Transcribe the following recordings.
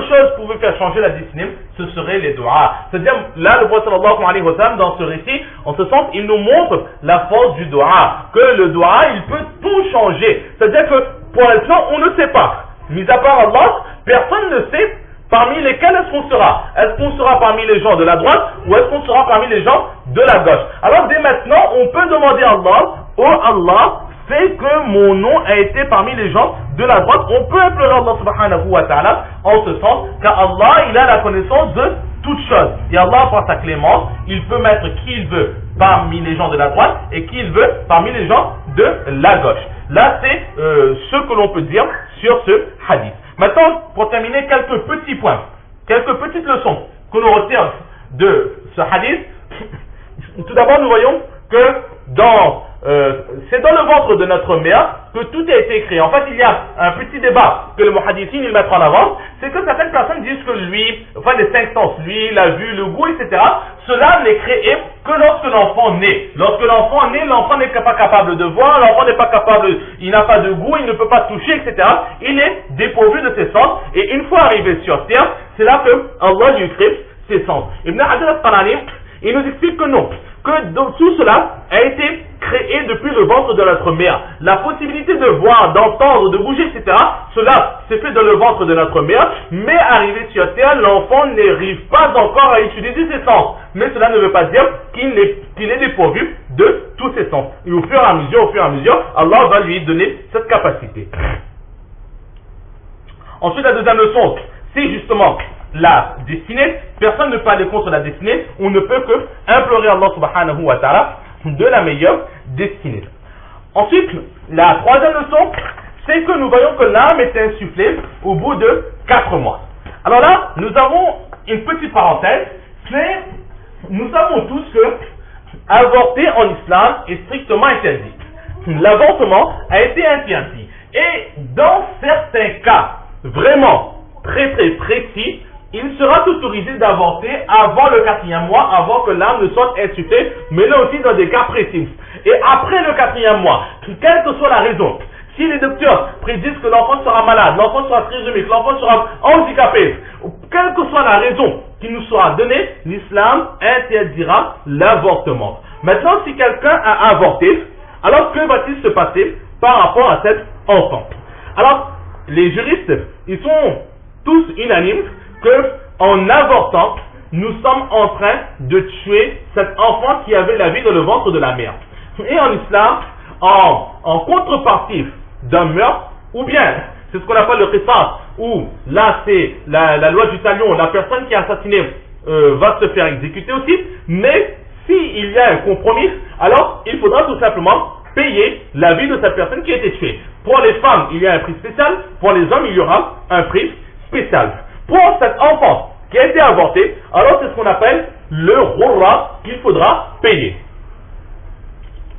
chose pouvait faire changer la destinée, ce serait les doigts. C'est-à-dire, là, le prophète sallallahu alayhi wa sallam, dans ce récit, en ce sens, il nous montre la force du doigt, que le doigt, il peut tout changer. C'est-à-dire que, pour l'instant, on ne sait pas. Mis à part Allah, personne ne sait parmi lesquels est-ce qu'on sera. Est-ce qu'on sera parmi les gens de la droite ou est-ce qu'on sera parmi les gens de la gauche? Alors, dès maintenant, on peut demander à Allah, oh Allah, fais que mon nom a été parmi les gens de la droite. On peut implorer Allah subhanahu wa ta'ala en ce sens, car Allah, il a la connaissance de toutes choses. Et Allah, par sa clémence, il peut mettre qui il veut parmi les gens de la droite et qui il veut parmi les gens de la gauche. Là, c'est ce que l'on peut dire sur ce hadith. Maintenant, pour terminer, quelques petits points, quelques petites leçons que l'on retire de ce hadith. Tout d'abord, nous voyons que c'est dans le ventre de notre mère que tout a été créé. En fait, il y a un petit débat que le muhaddithin il met en avant, c'est que certaines personnes disent que les 5 sens, la vue, le goût, etc., cela n'est créé que lorsque l'enfant naît. Lorsque l'enfant naît, l'enfant n'est pas capable de voir, l'enfant n'est pas capable, il n'a pas de goût, il ne peut pas toucher, etc. Il est dépourvu de ses sens, et une fois arrivé sur terre, c'est là que Allah lui crée ses sens. Ibn Hajar al-Asqalani, il nous explique que non, que tout cela a été créé depuis le ventre de notre mère. La possibilité de voir, d'entendre, de bouger, etc., cela s'est fait dans le ventre de notre mère, mais arrivé sur terre, l'enfant n'arrive pas encore à utiliser ses sens. Mais cela ne veut pas dire qu'il est dépourvu de tous ses sens. Et au fur et à mesure, Allah va lui donner cette capacité. Ensuite, la deuxième leçon, c'est justement la destinée. Personne ne peut aller contre la destinée. On ne peut que implorer Allah subhanahu wa ta'ala de la meilleure destinée. Ensuite, la troisième leçon, c'est que nous voyons que l'âme est insufflée au bout de 4 mois. Alors là, nous avons une petite parenthèse, mais nous savons tous que avorter en islam est strictement interdit. L'avortement a été interdit. Et dans certains cas, vraiment très très précis, il sera autorisé d'avorter avant le 4e mois, avant que l'âme ne soit insufflée, mais là aussi dans des cas précis. Et après le 4e mois, quelle que soit la raison, si les docteurs prédisent que l'enfant sera malade, l'enfant sera trisomique, l'enfant sera handicapé, quelle que soit la raison qui nous sera donnée, l'islam interdira l'avortement. Maintenant, si quelqu'un a avorté, alors que va-t-il se passer par rapport à cet enfant? Alors, les juristes, ils sont tous unanimes que en avortant, nous sommes en train de tuer cet enfant qui avait la vie dans le ventre de la mère. Et en islam, en contrepartie d'un meurtre, ou bien, c'est ce qu'on appelle le qisas, où là c'est la loi du talion, la personne qui a assassiné va se faire exécuter aussi, mais s'il y a un compromis, alors il faudra tout simplement payer la vie de cette personne qui a été tuée. Pour les femmes, il y a un prix spécial, pour les hommes, il y aura un prix spécial. Pour cet enfant qui a été avorté, alors c'est ce qu'on appelle le ghurra qu'il faudra payer.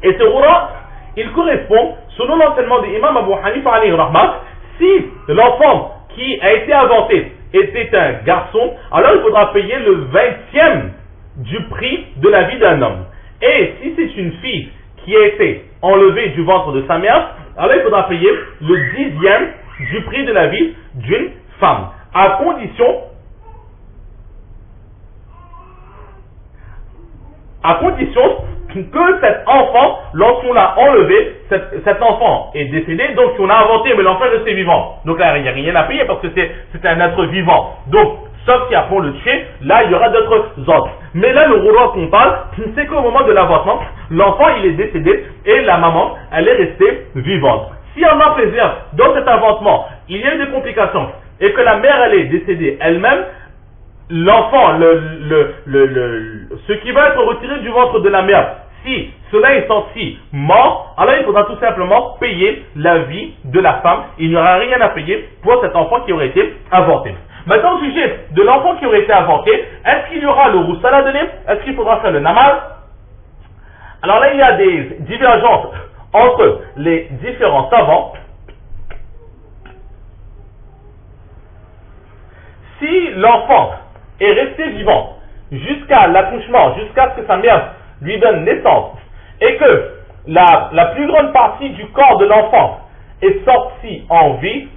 Et ce ghurra, il correspond, selon l'enseignement de l'imam Abu Hanifa alayhi rahmat, si l'enfant qui a été avorté était un garçon, alors il faudra payer le 20e du prix de la vie d'un homme. Et si c'est une fille qui a été enlevée du ventre de sa mère, alors il faudra payer le 10e du prix de la vie d'une femme. À condition que cet enfant, lorsqu'on l'a enlevé, cet enfant est décédé, donc on a avorté, mais l'enfant est resté vivant. Donc là, il n'y a rien à payer parce que c'est un être vivant. Donc, sauf si après on le tue, là, il y aura d'autres ordres. Mais là, le ghurra qu'on parle, c'est qu'au moment de l'avortement, l'enfant, il est décédé et la maman, elle est restée vivante. Si en plaisir, dans cet avortement, il y a eu des complications, et que la mère elle est décédée elle-même, l'enfant, ce qui va être retiré du ventre de la mère, si cela est sorti mort, alors il faudra tout simplement payer la vie de la femme. Il n'y aura rien à payer pour cet enfant qui aurait été avorté. Maintenant, au sujet de l'enfant qui aurait été avorté, est-ce qu'il y aura le roussal à donner? Est-ce qu'il faudra faire le namaz? Alors là, il y a des divergences entre les différents savants. Si l'enfant est resté vivant jusqu'à l'accouchement, jusqu'à ce que sa mère lui donne naissance, et que la plus grande partie du corps de l'enfant est sortie en vie,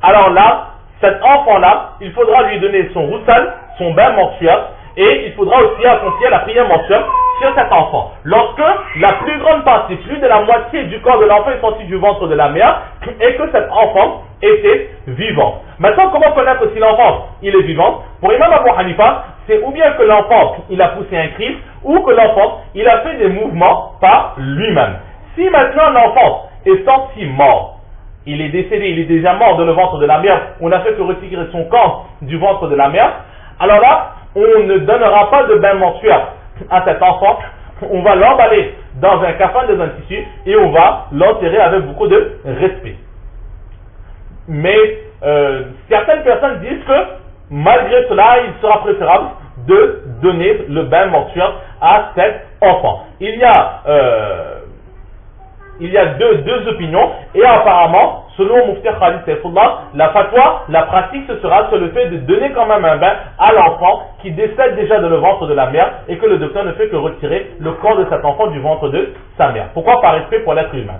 alors là, cet enfant-là, il faudra lui donner son roussal, son bain mensuel, et il faudra aussi accomplir la prière mensuelle sur cet enfant. Lorsque la plus grande partie, plus de la moitié du corps de l'enfant est sorti du ventre de la mère, et que cet enfant était vivant. Maintenant, comment connaître si l'enfant il est vivant? Pour Imam Abu Hanifa, c'est ou bien que l'enfant il a poussé un cri, ou que l'enfant il a fait des mouvements par lui-même. Si maintenant l'enfant est sorti mort, il est décédé, il est déjà mort dans le ventre de la mère, on a fait que retirer son corps du ventre de la mère, alors là, on ne donnera pas de bain mensuel à cet enfant, on va l'emballer dans un cafan, dans un tissu, et on va l'enterrer avec beaucoup de respect. Mais certaines personnes disent que malgré cela, il sera préférable de donner le bain mensuel à cet enfant. Il y a deux opinions, et apparemment, selon Mufti Khalid Saifullah, la fatwa, la pratique, ce sera sur le fait de donner quand même un bain à l'enfant qui décède déjà dans le ventre de la mère et que le docteur ne fait que retirer le corps de cet enfant du ventre de sa mère. Pourquoi? Par respect pour l'être humain.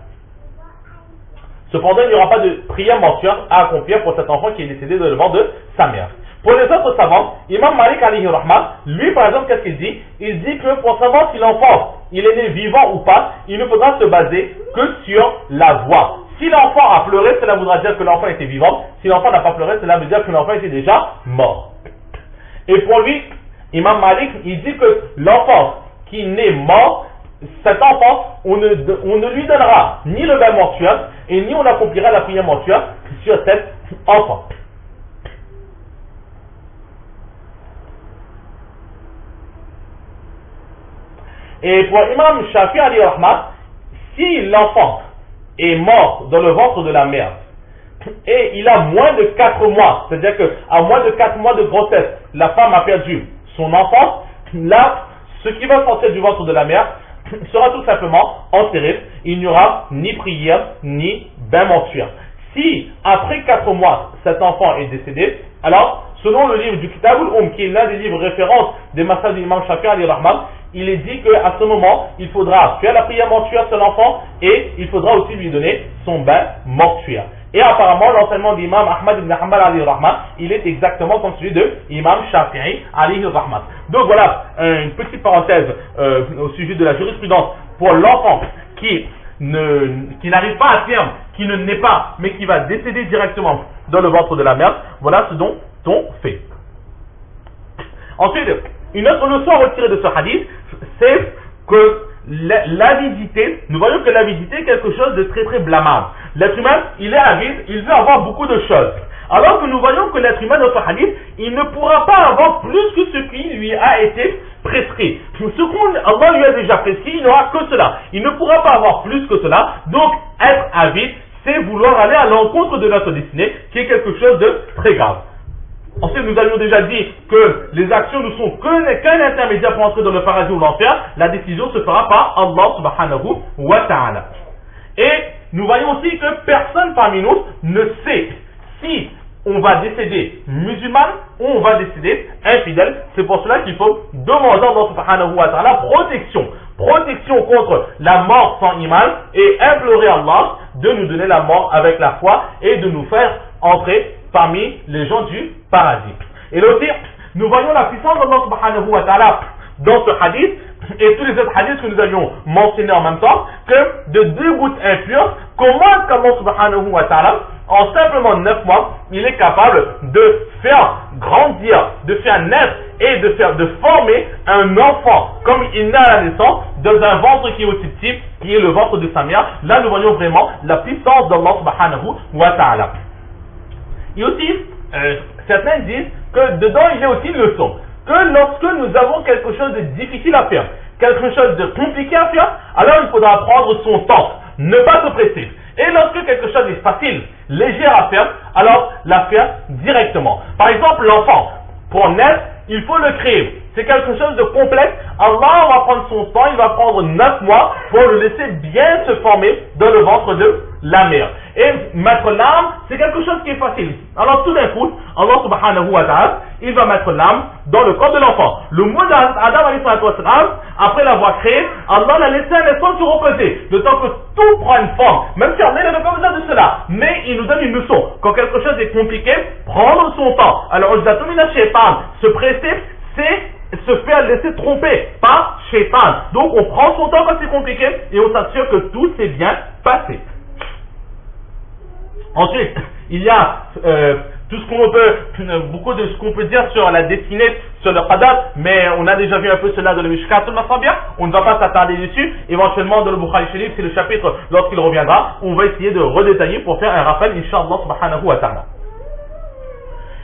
Cependant, il n'y aura pas de prière mensuelle à accomplir pour cet enfant qui est décédé dans le ventre de sa mère. Pour les autres savants, Imam Malik alayhi rahma, lui par exemple, qu'est-ce qu'il dit? Il dit que pour savoir si l'enfant il est né vivant ou pas, il ne faudra se baser que sur la voix. Si l'enfant a pleuré, cela voudra dire que l'enfant était vivant. Si l'enfant n'a pas pleuré, cela veut dire que l'enfant était déjà mort. Et pour lui, Imam Malik, il dit que l'enfant qui naît mort, cet enfant, on ne lui donnera ni le bain mensuel et ni on accomplira la prière mensuelle sur cet enfant. Et pour Imam Shafi'i alayhi rahma, si l'enfant est mort dans le ventre de la mère et il a moins de 4 mois, c'est-à-dire qu'à moins de 4 mois de grossesse, la femme a perdu son enfant, là, ce qui va sortir du ventre de la mère sera tout simplement enterré. Il n'y aura ni prière ni bain mensuel. Si après 4 mois cet enfant est décédé, alors selon le livre du Kitab al-Umm, qui est l'un des livres références des Masal de l'imam Shafi'i alayhi rahma, il est dit qu'à ce moment, il faudra faire la prière mensuelle sur l'enfant et il faudra aussi lui donner son bain mensuel. Et apparemment, l'enseignement d'Imam Ahmad ibn Hanbal alayhi rahma, il est exactement comme celui de Imam Shafi'i alayhi rahma. Donc voilà, une petite parenthèse au sujet de la jurisprudence pour l'enfant qui n'arrive pas à terme, qui ne naît pas, mais qui va décéder directement dans le ventre de la mère. Voilà ce dont on fait. Ensuite, une autre leçon à retirer de ce hadith, c'est que l'avidité, nous voyons que l'avidité est quelque chose de très très blâmable. L'être humain, il est avide, il veut avoir beaucoup de choses. Alors que nous voyons que l'être humain dans ce hadith, il ne pourra pas avoir plus que ce qui lui a été prescrit. Ce qu'Allah lui a déjà prescrit, il n'aura que cela. Il ne pourra pas avoir plus que cela. Donc, être avide, c'est vouloir aller à l'encontre de notre destinée, qui est quelque chose de très grave. Ensuite, nous avions déjà dit que les actions ne sont qu'un intermédiaire pour entrer dans le paradis ou l'enfer. La décision se fera par Allah subhanahu wa ta'ala. Et nous voyons aussi que personne parmi nous ne sait si on va décéder musulman ou on va décéder infidèle. C'est pour cela qu'il faut demander à Allah subhanahu wa ta'ala protection. Protection contre la mort sans iman et implorer Allah de nous donner la mort avec la foi et de nous faire entrer parmi les gens du paradis. Et là aussi, nous voyons la puissance d'Allah subhanahu wa ta'ala dans ce hadith et tous les autres hadiths que nous avions mentionnés en même temps, que de 2 gouttes impures, comment est-ce qu'Allah subhanahu wa ta'ala, en simplement 9 mois, il est capable de faire grandir, de faire naître et de former un enfant comme il naît à la naissance dans un ventre qui est aussi petit, qui est le ventre de sa mère. Là, nous voyons vraiment la puissance d'Allah subhanahu wa ta'ala. Et aussi, certains disent que dedans il y a aussi une leçon. Que lorsque nous avons quelque chose de difficile à faire, quelque chose de compliqué à faire, alors il faudra prendre son temps, ne pas se presser. Et lorsque quelque chose est facile, léger à faire, alors la faire directement. Par exemple, l'enfant, pour naître, il faut le créer. C'est quelque chose de complexe. Allah va prendre son temps, il va prendre 9 mois pour le laisser bien se former dans le ventre de la meilleure. Et mettre l'âme, c'est quelque chose qui est facile. Alors tout d'un coup, Allah subhanahu wa ta'ala, il va mettre l'âme dans le corps de l'enfant. Le mot d'Adam, après l'avoir créé, Allah l'a laissé un instant se reposer, de temps que tout prend une forme. Même si Allah n'avait pas besoin de cela, mais il nous donne une leçon. Quand quelque chose est compliqué, prendre son temps. Alors, ce précepte, c'est se faire laisser tromper par Shaitan. Donc, on prend son temps quand c'est compliqué et on s'assure que tout s'est bien passé. Ensuite, il y a tout ce qu'on peut, beaucoup de ce qu'on peut dire sur la destinée, sur le qadar, mais on a déjà vu un peu cela dans le Mishkat al-Masabia, on ne va pas s'attarder dessus. Éventuellement dans le Bukhari Sharif, c'est le chapitre lorsqu'il reviendra, on va essayer de redétailler pour faire un rappel, Inch'Allah subhanahu wa ta'ala.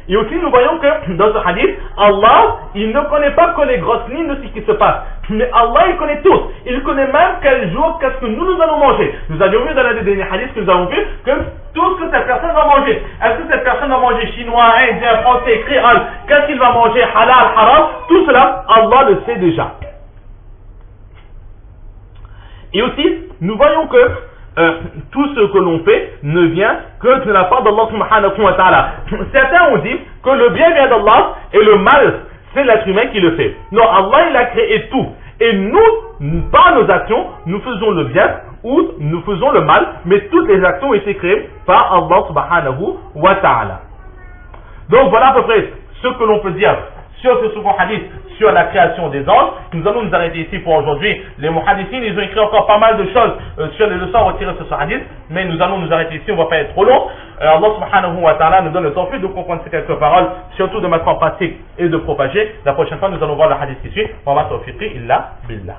Et aussi, nous voyons que dans ce hadith, Allah, il ne connaît pas que les grosses lignes de ce qui se passe. Mais Allah, il connaît tout. Il connaît même quel jour, qu'est-ce que nous allons manger. Nous avions vu dans l'un des derniers hadiths que nous avons vu que tout ce que cette personne va manger. Est-ce que cette personne va manger chinois, indien, français, créole, qu'est-ce qu'il va manger, halal, haram, tout cela, Allah le sait déjà. Et aussi, nous voyons que tout ce que l'on fait ne vient que de la part d'Allah subhanahu wa ta'ala. Certains ont dit que le bien vient d'Allah et le mal, c'est l'être humain qui le fait. Non, Allah, il a créé tout. Et nous, par nos actions, nous faisons le bien ou nous faisons le mal, mais toutes les actions ont été créées par Allah subhanahu wa ta'ala. Donc voilà à peu près ce que l'on peut dire sur ce second hadith, sur la création des anges. Nous allons nous arrêter ici pour aujourd'hui. Les muhaddithines, ils ont écrit encore pas mal de choses sur les leçons retirées sur ce hadith, mais nous allons nous arrêter ici, on ne va pas être trop long. Allah subhanahu wa ta'ala nous donne le tawfiq de comprendre ces quelques paroles, surtout de mettre en pratique et de propager. La prochaine fois, nous allons voir le hadith qui suit. Wa ma tawfiqi illa billah.